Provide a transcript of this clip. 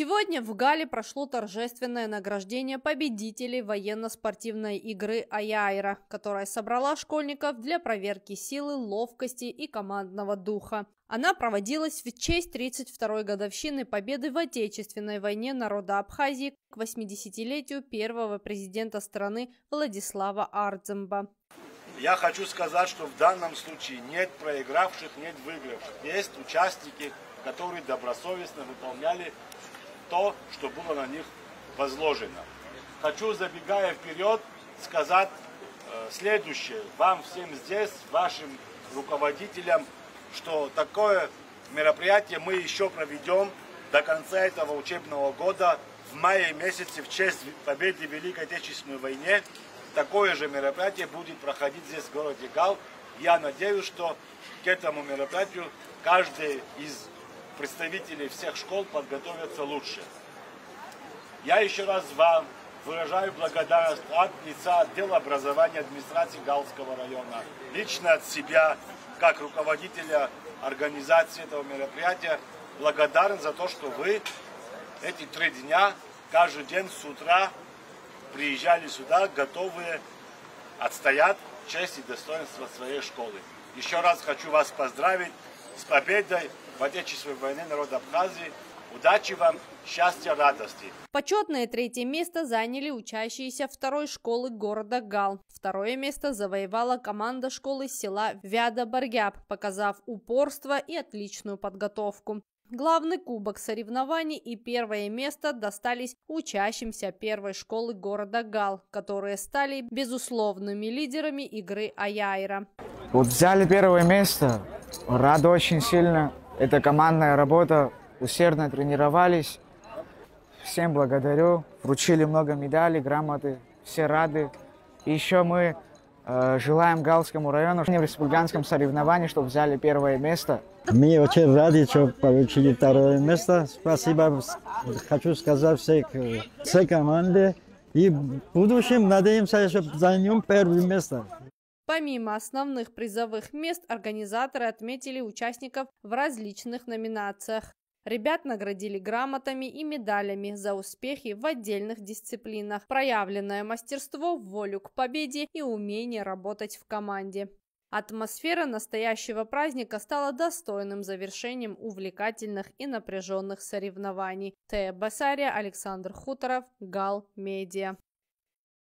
Сегодня в Гале прошло торжественное награждение победителей военно-спортивной игры «Аяйра», которая собрала школьников для проверки силы, ловкости и командного духа. Она проводилась в честь 32-й годовщины победы в Отечественной войне народа Абхазии к 80-летию первого президента страны Владислава Ардземба. Я хочу сказать, что в данном случае нет проигравших, нет выигравших. Есть участники, которые добросовестно выполняли то, что было на них возложено. Хочу, забегая вперед, сказать следующее. Вам всем здесь, вашим руководителям, что такое мероприятие мы еще проведем до конца этого учебного года. В мае месяце в честь победы в Великой Отечественной войне такое же мероприятие будет проходить здесь в городе Гал. Я надеюсь, что к этому мероприятию каждый из представителей всех школ подготовятся лучше. Я еще раз вам выражаю благодарность от лица отдела образования администрации Галского района, лично от себя, как руководителя организации этого мероприятия, благодарен за то, что вы эти 3 дня, каждый день с утра приезжали сюда, готовые отстоять честь и достоинство своей школы. Еще раз хочу вас поздравить с победой в Отечественной войне народа Абхазии. Удачи вам, счастья, радости. Почетное 3-е место заняли учащиеся 2-й школы города Гал. 2-е место завоевала команда школы села Вяда-Баргяб, показав упорство и отличную подготовку. Главный кубок соревнований и 1-е место достались учащимся 1-й школы города Гал, которые стали безусловными лидерами игры «Аяйра». Вот взяли 1-е место, рад очень сильно. Это командная работа, усердно тренировались. Всем благодарю, вручили много медалей, грамоты, все рады. И еще мы желаем Галскому району в республиканском соревновании, чтобы взяли 1-е место. Мы очень рады, что получили 2-е место. Спасибо, хочу сказать всей команде. И в будущем надеемся, что займем 1-е место. Помимо основных призовых мест, организаторы отметили участников в различных номинациях. Ребят наградили грамотами и медалями за успехи в отдельных дисциплинах, проявленное мастерство, волю к победе и умение работать в команде. Атмосфера настоящего праздника стала достойным завершением увлекательных и напряженных соревнований. Тея Басария, Александр Хуторов, Гал Медиа.